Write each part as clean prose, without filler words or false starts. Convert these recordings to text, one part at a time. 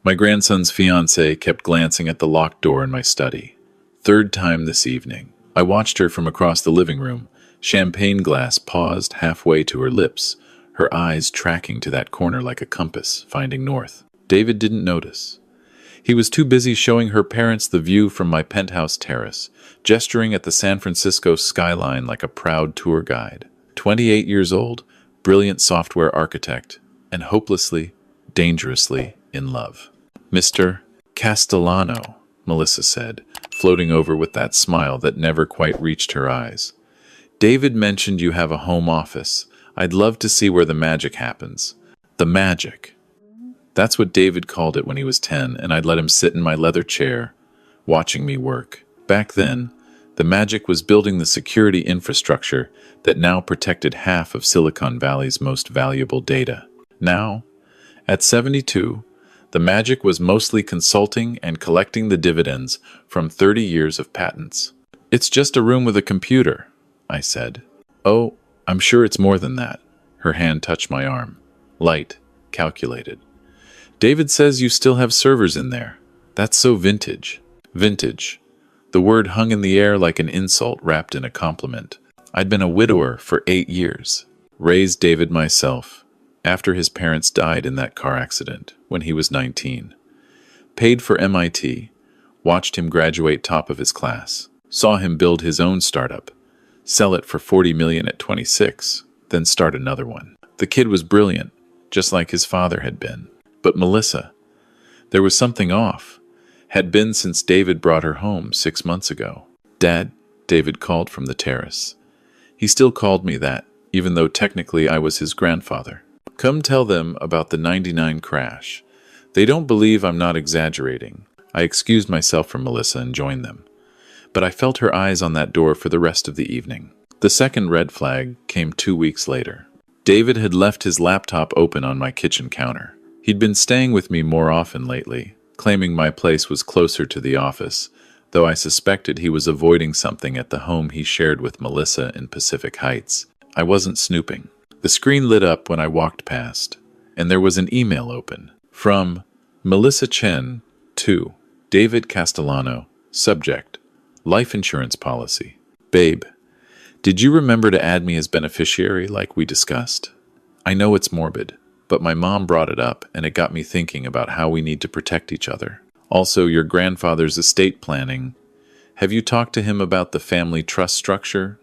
My grandson's fiancée kept glancing at the locked door in my study. Third time this evening. I watched her from across the living room, champagne glass paused halfway to her lips, her eyes tracking to that corner like a compass, finding north. David didn't notice. He was too busy showing her parents the view from my penthouse terrace, gesturing at the San Francisco skyline like a proud tour guide. 28 years old, brilliant software architect, and hopelessly, dangerously in love. Mr. Castellano, Melissa said, floating over with that smile that never quite reached her eyes. David mentioned you have a home office. I'd love to see where the magic happens. The magic. That's what David called it when he was 10, and I'd let him sit in my leather chair, watching me work. Back then, the magic was building the security infrastructure that now protected half of Silicon Valley's most valuable data. Now, at 72, the magic was mostly consulting and collecting the dividends from 30 years of patents. It's just a room with a computer, I said. Oh, I'm sure it's more than that. Her hand touched my arm. Light, calculated. David says you still have servers in there. That's so vintage. Vintage. The word hung in the air like an insult wrapped in a compliment. I'd been a widower for 8 years. Raised David myself, after his parents died in that car accident when he was 19. Paid for MIT, watched him graduate top of his class, saw him build his own startup, sell it for $40 million at 26, then start another one. The kid was brilliant, just like his father had been. But Melissa, there was something off. Had been since David brought her home 6 months ago. Dad, David called from the terrace. He still called me that, even though technically I was his grandfather. Come tell them about the 99 crash. They don't believe I'm not exaggerating. I excused myself from Melissa and joined them. But I felt her eyes on that door for the rest of the evening. The second red flag came 2 weeks later. David had left his laptop open on my kitchen counter. He'd been staying with me more often lately, claiming my place was closer to the office, though I suspected he was avoiding something at the home he shared with Melissa in Pacific Heights. I wasn't snooping. The screen lit up when I walked past, and there was an email open. From Melissa Chen to David Castellano. Subject: Life insurance policy. Babe, did you remember to add me as beneficiary like we discussed? I know it's morbid, but my mom brought it up, and it got me thinking about how we need to protect each other. Also, your grandfather's estate planning. Have you talked to him about the family trust structure?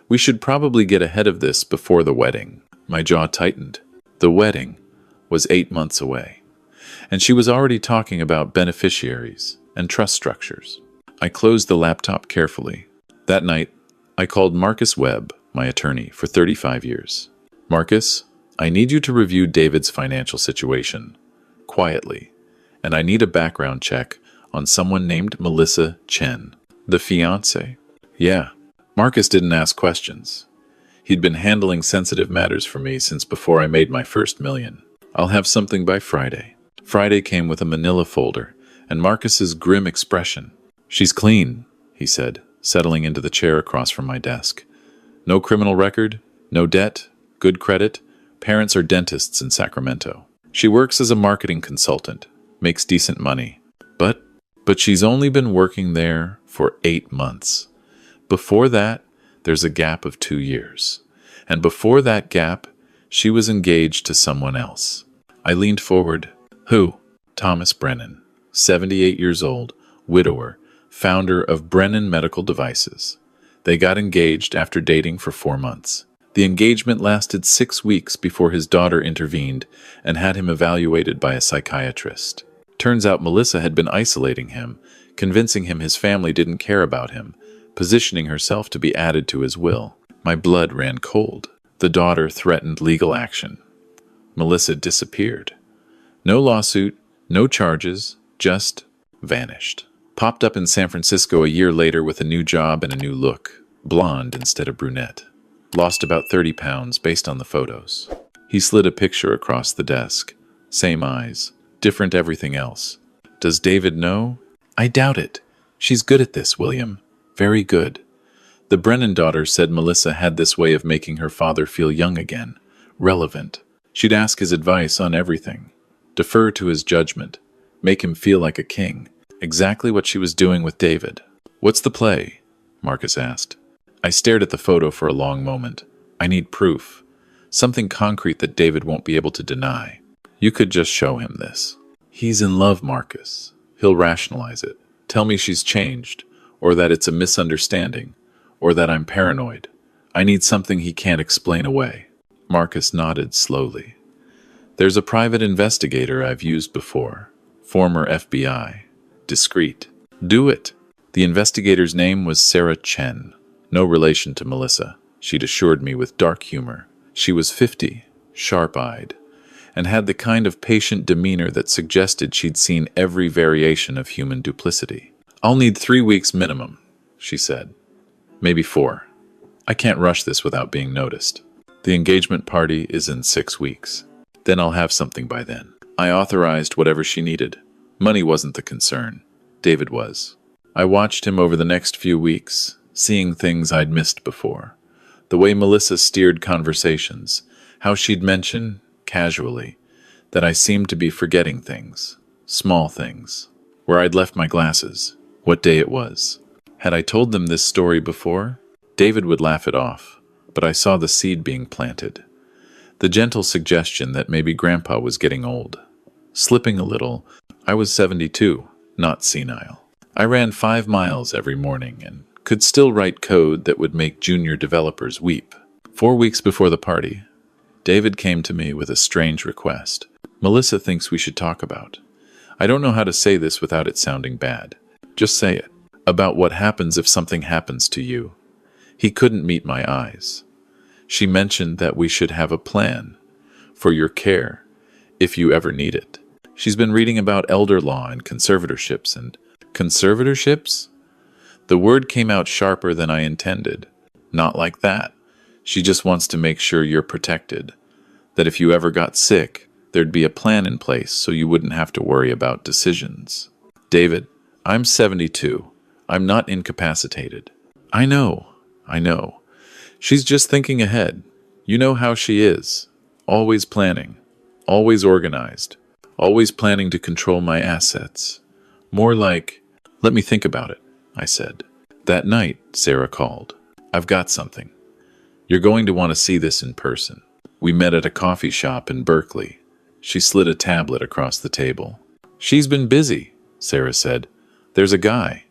We should probably get ahead of this before the wedding. My jaw tightened. The wedding was 8 months away, and she was already talking about beneficiaries and trust structures. I closed the laptop carefully. That night, I called Marcus Webb, my attorney for 35 years. Marcus, I need you to review David's financial situation, quietly, and I need a background check on someone named Melissa Chen, the fiancée. Yeah, Marcus didn't ask questions. He'd been handling sensitive matters for me since before I made my first million. I'll have something by Friday. Friday came with a manila folder, and Marcus's grim expression. She's clean, he said, settling into the chair across from my desk. No criminal record, no debt, good credit. Parents are dentists in Sacramento. She works as a marketing consultant, makes decent money. But she's only been working there for 8 months. Before that, there's a gap of 2 years. And before that gap, she was engaged to someone else. I leaned forward. Who? Thomas Brennan, 78 years old, widower, founder of Brennan Medical Devices. They got engaged after dating for 4 months. The engagement lasted 6 weeks before his daughter intervened and had him evaluated by a psychiatrist. Turns out Melissa had been isolating him, convincing him his family didn't care about him, positioning herself to be added to his will. My blood ran cold. The daughter threatened legal action. Melissa disappeared. No lawsuit, no charges, just vanished. Popped up in San Francisco a year later with a new job and a new look, blonde instead of brunette. Lost about 30 pounds based on the photos. He slid a picture across the desk. Same eyes, different everything else. Does David know? I doubt it. She's good at this, William. Very good. The Brennan daughter said Melissa had this way of making her father feel young again, relevant. She'd ask his advice on everything, defer to his judgment, make him feel like a king. Exactly what she was doing with David. "What's the play?" Marcus asked. I stared at the photo for a long moment. I need proof. Something concrete that David won't be able to deny. "You could just show him this." "He's in love, Marcus. He'll rationalize it. Tell me she's changed, or that it's a misunderstanding, or that I'm paranoid. I need something he can't explain away." Marcus nodded slowly. "There's a private investigator I've used before. Former FBI. Discreet. Do it." The investigator's name was Sarah Chen. No relation to Melissa, she'd assured me with dark humor. She was 50, sharp-eyed, and had the kind of patient demeanor that suggested she'd seen every variation of human duplicity. "I'll need 3 weeks minimum," she said. "Maybe 4. I can't rush this without being noticed. The engagement party is in 6 weeks. Then I'll have something by then." I authorized whatever she needed. Money wasn't the concern. David was. I watched him over the next few weeks, seeing things I'd missed before. The way Melissa steered conversations, how she'd mention, casually, that I seemed to be forgetting things, small things, where I'd left my glasses, what day it was. Had I told them this story before? David would laugh it off, but I saw the seed being planted. The gentle suggestion that maybe Grandpa was getting old. Slipping a little, I was 72, not senile. I ran 5 miles every morning and could still write code that would make junior developers weep. 4 weeks before the party, David came to me with a strange request. "Melissa thinks we should talk about." I don't know how to say this without it sounding bad. Just say it. "About what happens if something happens to you." He couldn't meet my eyes. She mentioned that we should have a plan for your care, if you ever need it. She's been reading about elder law and conservatorships and... Conservatorships? The word came out sharper than I intended. Not like that. She just wants to make sure you're protected. That if you ever got sick, there'd be a plan in place so you wouldn't have to worry about decisions. "David, I'm 72. I'm not incapacitated." I know. She's just thinking ahead. You know how she is. Always planning. Always organized. Always planning to control my assets. More like, "Let me think about it," I said. That night, Sarah called. "I've got something. You're going to want to see this in person." We met at a coffee shop in Berkeley. She slid a tablet across the table. "She's been busy," Sarah said. "There's a guy,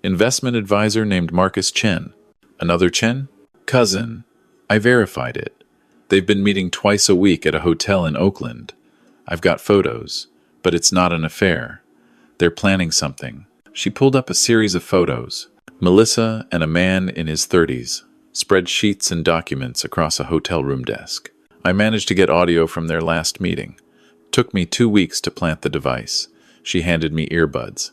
investment advisor named Marcus Chen." "Another Chen?" "Cousin." I verified it. They've been meeting twice a week at a hotel in Oakland. I've got photos, but it's not an affair. They're planning something. She pulled up a series of photos. Melissa and a man in his 30s spread sheets and documents across a hotel room desk. I managed to get audio from their last meeting. Took me 2 weeks to plant the device. She handed me earbuds.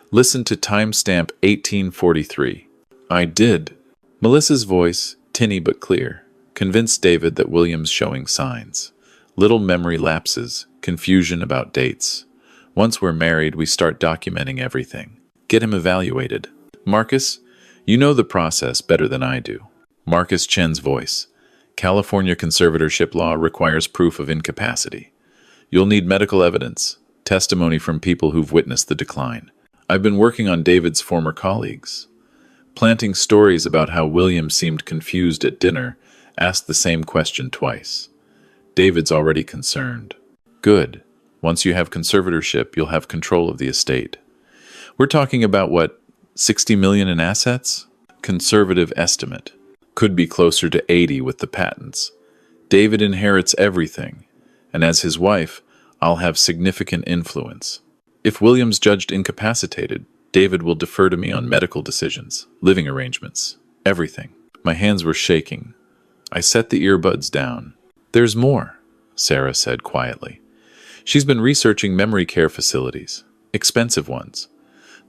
"Listen to timestamp 1843. I did. Melissa's voice, tinny but clear, convinced David that William's showing signs. Little memory lapses, confusion about dates. Once we're married, we start documenting everything. Get him evaluated. "Marcus, you know the process better than I do." Marcus Chen's voice. "California conservatorship law requires proof of incapacity. You'll need medical evidence, testimony from people who've witnessed the decline. I've been working on David's former colleagues. Planting stories about how William seemed confused at dinner, asked the same question twice. David's already concerned. Good. Once you have conservatorship, you'll have control of the estate. We're talking about, what, 60 million in assets? Conservative estimate. Could be closer to 80 with the patents. David inherits everything, and as his wife, I'll have significant influence. If William's judged incapacitated, David will defer to me on medical decisions, living arrangements, everything. My hands were shaking. I set the earbuds down. "There's more," Sarah said quietly. "She's been researching memory care facilities, expensive ones,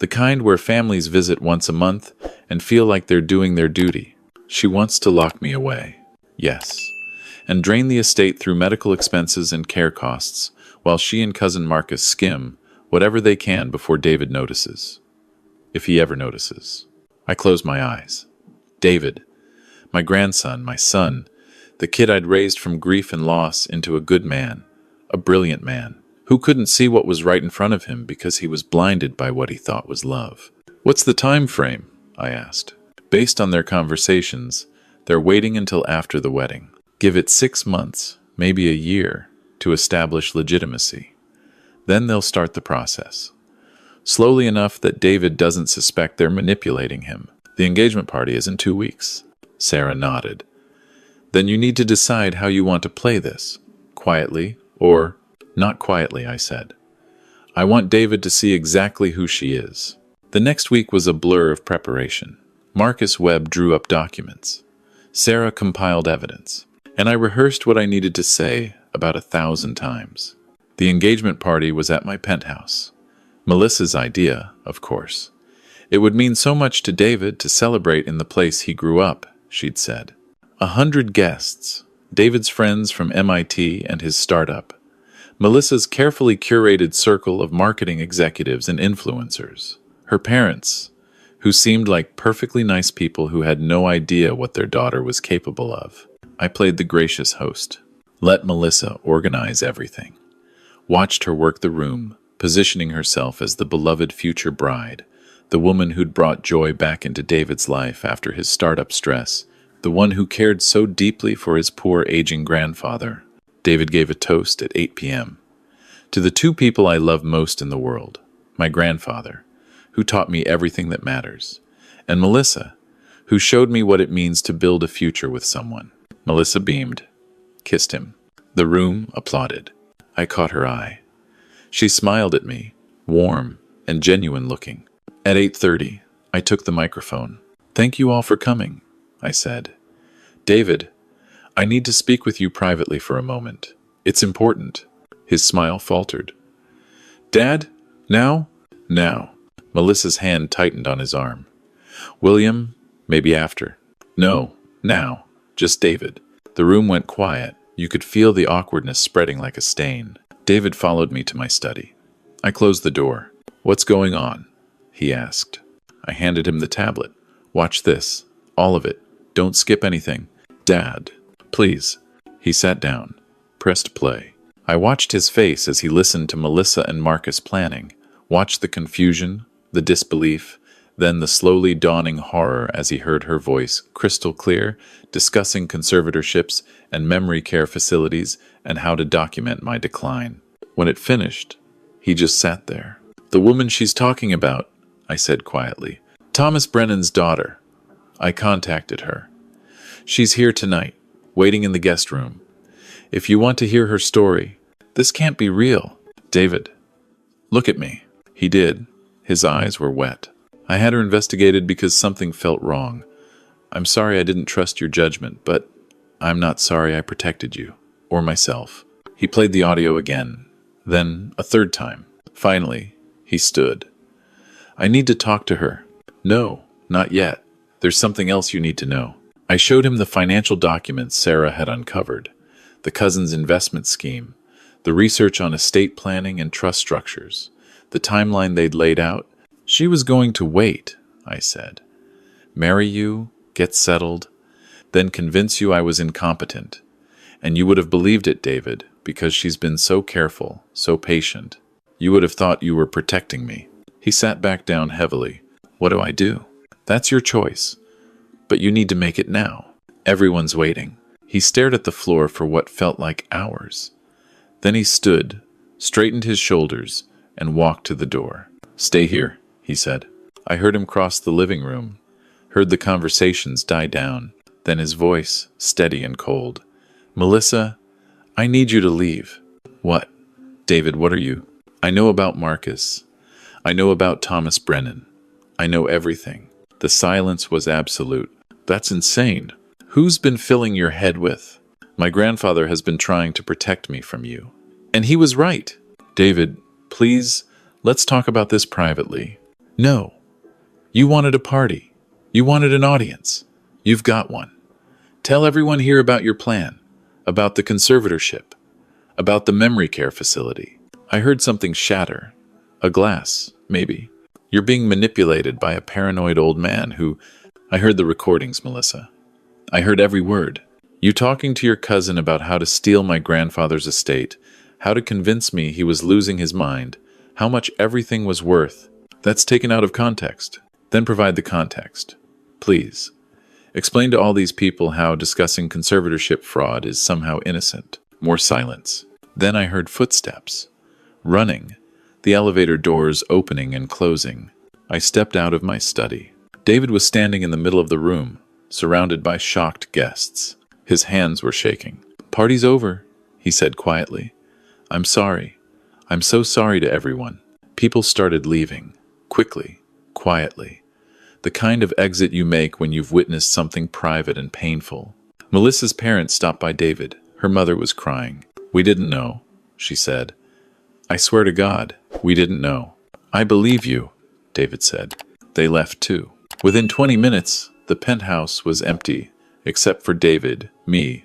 the kind where families visit once a month and feel like they're doing their duty. She wants to lock me away." "Yes," and drain the estate through medical expenses and care costs, while she and cousin Marcus skim whatever they can before David notices. If he ever notices. I closed my eyes. David, my grandson, my son, the kid I'd raised from grief and loss into a good man, a brilliant man, who couldn't see what was right in front of him because he was blinded by what he thought was love. "What's the time frame?" I asked. Based on their conversations, they're waiting until after the wedding. Give it 6 months, maybe a year, to establish legitimacy. Then they'll start the process. Slowly enough that David doesn't suspect they're manipulating him. The engagement party is in 2 weeks. Sarah nodded. Then you need to decide how you want to play this. Quietly or not quietly, I said. I want David to see exactly who she is. The next week was a blur of preparation. Marcus Webb drew up documents. Sarah compiled evidence. And I rehearsed what I needed to say about 1,000 times. The engagement party was at my penthouse. Melissa's idea, of course. It would mean so much to David to celebrate in the place he grew up, she'd said. 100 guests, David's friends from MIT and his startup. Melissa's carefully curated circle of marketing executives and influencers. Her parents, who seemed like perfectly nice people who had no idea what their daughter was capable of. I played the gracious host. Let Melissa organize everything. Watched her work the room, positioning herself as the beloved future bride, the woman who'd brought joy back into David's life after his startup stress, the one who cared so deeply for his poor aging grandfather. David gave a toast at 8 p.m. To the 2 people I love most in the world, my grandfather, who taught me everything that matters, and Melissa, who showed me what it means to build a future with someone. Melissa beamed, kissed him. The room applauded. I caught her eye. She smiled at me, warm and genuine looking. At 8:30, I took the microphone. "Thank you all for coming," I said. "David, I need to speak with you privately for a moment. It's important." His smile faltered. "Dad? Now?" "Now." Melissa's hand tightened on his arm. "William, maybe after." "No, now. Just David." The room went quiet. You could feel the awkwardness spreading like a stain. David followed me to my study. I closed the door. "What's going on?" he asked. I handed him the tablet. "Watch this. All of it. Don't skip anything." "Dad, please." He sat down, pressed play. I watched his face as he listened to Melissa and Marcus planning, watched the confusion, the disbelief, then the slowly dawning horror as he heard her voice, crystal clear, discussing conservatorships and memory care facilities and how to document my decline. When it finished, he just sat there. "The woman she's talking about," I said quietly. "Thomas Brennan's daughter. I contacted her. She's here tonight, waiting in the guest room. If you want to hear her story, this can't be real." "David, look at me." He did. His eyes were wet. "I had her investigated because something felt wrong. I'm sorry I didn't trust your judgment, but I'm not sorry I protected you, or myself." He played the audio again, then a third time. Finally, he stood. "I need to talk to her." "No, not yet. There's something else you need to know." I showed him the financial documents Sarah had uncovered, the cousin's investment scheme, the research on estate planning and trust structures, the timeline they'd laid out. "She was going to wait," I said. "Marry you, get settled, then convince you I was incompetent. And you would have believed it, David, because she's been so careful, so patient. You would have thought you were protecting me." He sat back down heavily. "What do I do?" "That's your choice. But you need to make it now. Everyone's waiting." He stared at the floor for what felt like hours. Then he stood, straightened his shoulders, and walked to the door. "Stay here," he said. I heard him cross the living room, heard the conversations die down, then his voice, steady and cold. "Melissa, I need you to leave." "What?" "David, what are you?" "I know about Marcus. I know about Thomas Brennan. I know everything." The silence was absolute. "That's insane. Who's been filling your head with?" "My grandfather has been trying to protect me from you." "And he was right." "David, please, let's talk about this privately." "No. You wanted a party. You wanted an audience. You've got one. Tell everyone here about your plan, about the conservatorship, about the memory care facility." I heard something shatter. A glass, maybe. "You're being manipulated by a paranoid old man who—" I heard the recordings, Melissa. I heard every word. "You talking to your cousin about how to steal my grandfather's estate, how to convince me he was losing his mind, how much everything was worth. That's taken out of context. Then provide the context. Please. Explain to all these people how discussing conservatorship fraud is somehow innocent. More silence. Then I heard footsteps. Running. The elevator doors opening and closing. I stepped out of my study. David was standing in the middle of the room, surrounded by shocked guests. His hands were shaking. "Party's over," he said quietly. "I'm sorry. I'm so sorry to everyone." People started leaving. Quickly. Quietly. The kind of exit you make when you've witnessed something private and painful. Melissa's parents stopped by David. Her mother was crying. "We didn't know," she said. "I swear to God, we didn't know." "I believe you," David said. They left too. Within 20 minutes, the penthouse was empty, except for David, me,